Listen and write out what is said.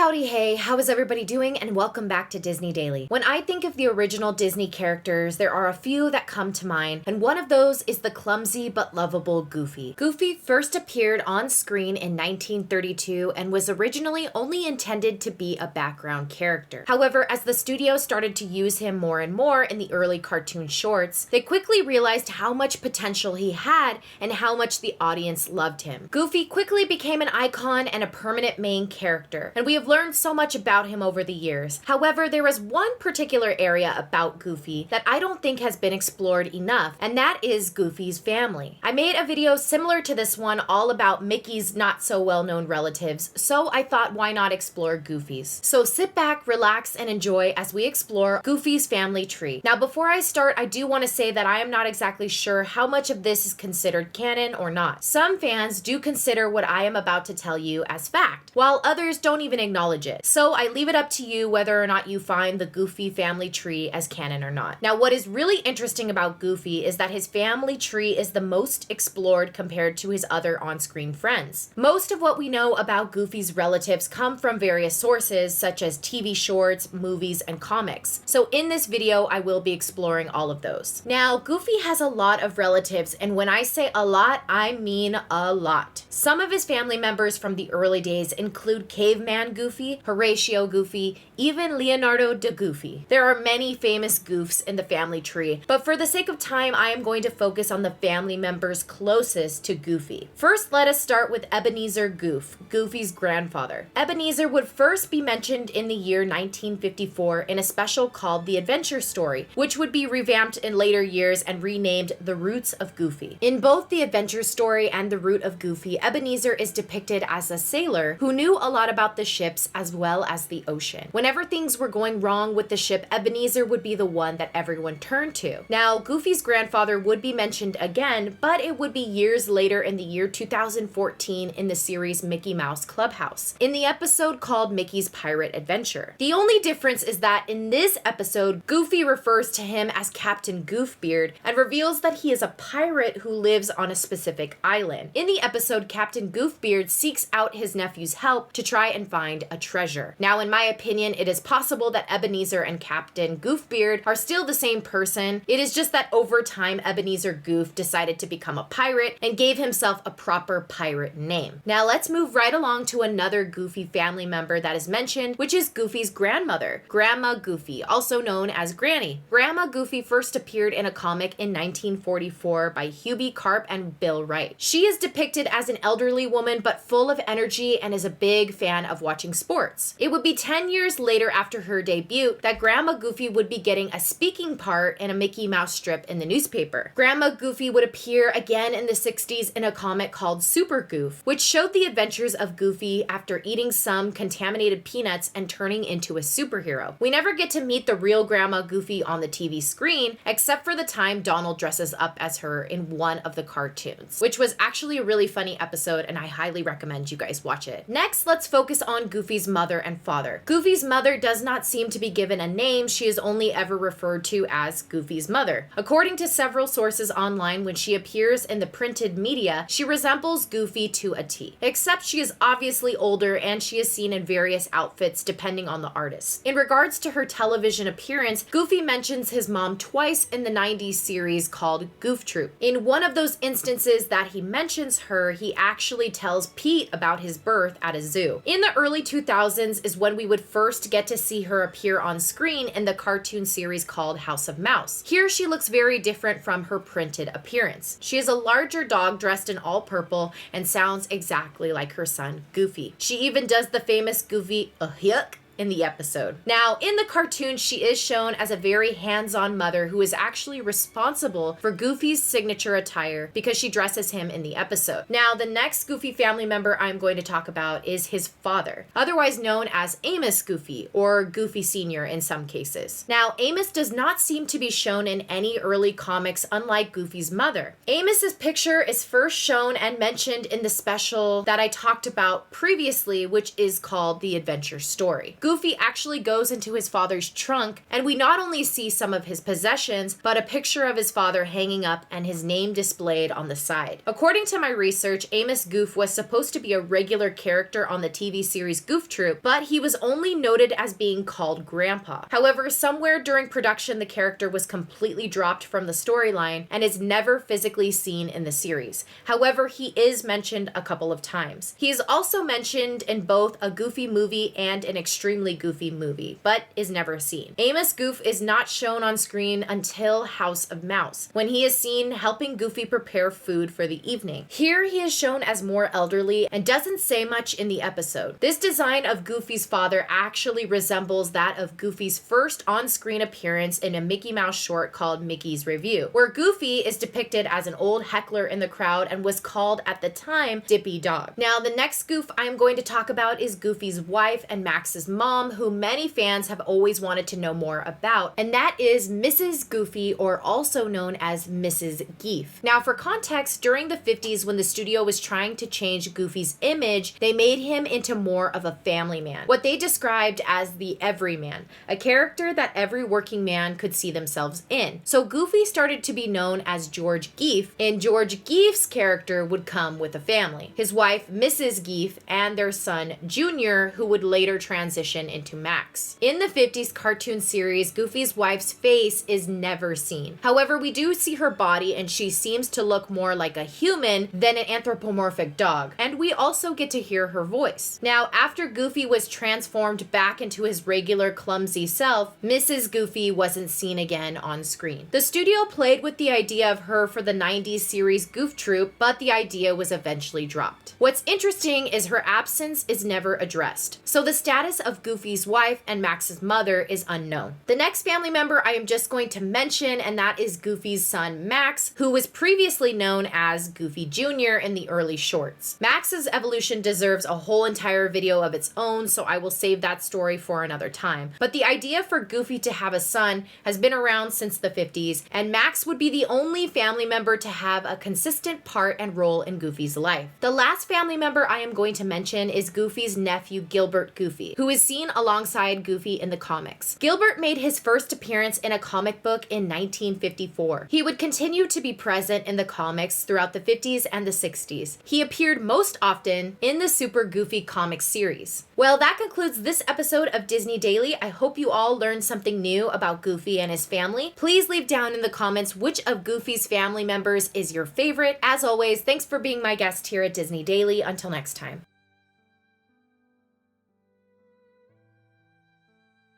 Howdy, hey, how is everybody doing? And welcome back to Disney Daily. When I think of the original Disney characters, there are a few that come to mind, and one of those is the clumsy but lovable Goofy. Goofy first appeared on screen in 1932 and was originally only intended to be a background character. However, as the studio started to use him more and more in the early cartoon shorts, they quickly realized how much potential he had and how much the audience loved him. Goofy quickly became an icon and a permanent main character, and we have learned so much about him over the years. However, there is one particular area about Goofy that I don't think has been explored enough, and that is Goofy's family. I made a video similar to this one all about Mickey's not so well-known relatives, so I thought why not explore Goofy's. So sit back, relax, and enjoy as we explore Goofy's family tree. Now before I start, I do want to say that I am not exactly sure how much of this is considered canon or not. Some fans do consider what I am about to tell you as fact, while others don't even acknowledge it. So I leave it up to you whether or not you find the Goofy family tree as canon or not. Now, what is really interesting about Goofy is that his family tree is the most explored compared to his other on-screen friends. Most of what we know about Goofy's relatives come from various sources such as TV shorts, movies, and comics. So in this video, I will be exploring all of those. Now, Goofy has a lot of relatives, and when I say a lot, I mean a lot. Some of his family members from the early days include Caveman Goofy, Horatio Goofy, even Leonardo da Goofy. There are many famous goofs in the family tree, but for the sake of time, I am going to focus on the family members closest to Goofy. First, let us start with Ebenezer Goof, Goofy's grandfather. Ebenezer would first be mentioned in the year 1954 in a special called The Adventure Story, which would be revamped in later years and renamed The Roots of Goofy. In both The Adventure Story and The Root of Goofy, Ebenezer is depicted as a sailor who knew a lot about the ships as well as the ocean. Whenever things were going wrong with the ship, Ebenezer would be the one that everyone turned to. Now, Goofy's grandfather would be mentioned again, but it would be years later in the year 2014 in the series Mickey Mouse Clubhouse, in the episode called Mickey's Pirate Adventure. The only difference is that in this episode, Goofy refers to him as Captain Goofbeard and reveals that he is a pirate who lives on a specific island. In the episode, Captain Goofbeard seeks out his nephew's help to try and find a treasure. Now, in my opinion, it is possible that Ebenezer and Captain Goofbeard are still the same person. It is just that over time, Ebenezer Goof decided to become a pirate and gave himself a proper pirate name. Now, let's move right along to another Goofy family member that is mentioned, which is Goofy's grandmother, Grandma Goofy, also known as Granny. Grandma Goofy first appeared in a comic in 1944 by Hubie Carp and Bill Wright. She is depicted as an elderly woman but full of energy and is a big fan of watching sports. It would be 10 years later after her debut that Grandma Goofy would be getting a speaking part in a Mickey Mouse strip in the newspaper. Grandma Goofy would appear again in the 60s in a comic called Super Goof, which showed the adventures of Goofy after eating some contaminated peanuts and turning into a superhero. We never get to meet the real Grandma Goofy on the TV screen, except for the time Donald dresses up as her in one of the cartoons, which was actually a really funny episode, and I highly recommend you guys watch it. Next, let's focus on Goofy's mother and father. Goofy's mother does not seem to be given a name. She is only ever referred to as Goofy's mother. According to several sources online, when she appears in the printed media, she resembles Goofy to a T, except she is obviously older and she is seen in various outfits depending on the artist. In regards to her television appearance, Goofy mentions his mom twice in the 90s series called Goof Troop. In one of those instances that he mentions her, he actually tells Pete about his birth at a zoo. In the early 2000s is when we would first get to see her appear on screen in the cartoon series called House of Mouse. Here she looks very different from her printed appearance. She is a larger dog dressed in all purple and sounds exactly like her son Goofy. She even does the famous Goofy yuck in the episode. Now, in the cartoon, she is shown as a very hands-on mother who is actually responsible for Goofy's signature attire because she dresses him in the episode. Now, the next Goofy family member I'm going to talk about is his father, otherwise known as Amos Goofy or Goofy Sr. in some cases. Now, Amos does not seem to be shown in any early comics, unlike Goofy's mother. Amos's picture is first shown and mentioned in the special that I talked about previously, which is called The Adventure Story. Goofy actually goes into his father's trunk, and we not only see some of his possessions, but a picture of his father hanging up and his name displayed on the side. According to my research, Amos Goof was supposed to be a regular character on the TV series Goof Troop, but he was only noted as being called Grandpa. However, somewhere during production, the character was completely dropped from the storyline and is never physically seen in the series. However, he is mentioned a couple of times. He is also mentioned in both a Goofy movie and an extremely Goofy movie, but is never seen. Amos Goof is not shown on screen until House of Mouse, when he is seen helping Goofy prepare food for the evening. Here he is shown as more elderly and doesn't say much in the episode. This design of Goofy's father actually resembles that of Goofy's first on-screen appearance in a Mickey Mouse short called Mickey's Review, where Goofy is depicted as an old heckler in the crowd and was called at the time Dippy Dog. Now, the next Goof I am going to talk about is Goofy's wife and Max's mom, who many fans have always wanted to know more about, and that is Mrs. Goofy, or also known as Mrs. Geef. Now, for context, during the 50s when the studio was trying to change Goofy's image, they made him into more of a family man, what they described as the everyman, a character that every working man could see themselves in. So Goofy started to be known as George Geef, and George Geef's character would come with a family. His wife, Mrs. Geef, and their son, Junior, who would later transition into Max. In the 50s cartoon series, Goofy's wife's face is never seen. However, we do see her body, and she seems to look more like a human than an anthropomorphic dog, and we also get to hear her voice. Now, after Goofy was transformed back into his regular clumsy self, Mrs. Goofy wasn't seen again on screen. The studio played with the idea of her for the 90s series Goof Troop, but the idea was eventually dropped. What's interesting is her absence is never addressed, so the status of Goofy's wife and Max's mother is unknown. The next family member I am just going to mention, and that is Goofy's son Max, who was previously known as Goofy Jr. in the early shorts. Max's evolution deserves a whole entire video of its own, so I will save that story for another time. But the idea for Goofy to have a son has been around since the 50s, and Max would be the only family member to have a consistent part and role in Goofy's life. The last family member I am going to mention is Goofy's nephew Gilbert Goofy, who is seen alongside Goofy in the comics. Gilbert made his first appearance in a comic book in 1954. He would continue to be present in the comics throughout the 50s and the 60s. He appeared most often in the Super Goofy comic series. Well, that concludes this episode of Disney Daily. I hope you all learned something new about Goofy and his family. Please leave down in the comments which of Goofy's family members is your favorite. As always, thanks for being my guest here at Disney Daily. Until next time.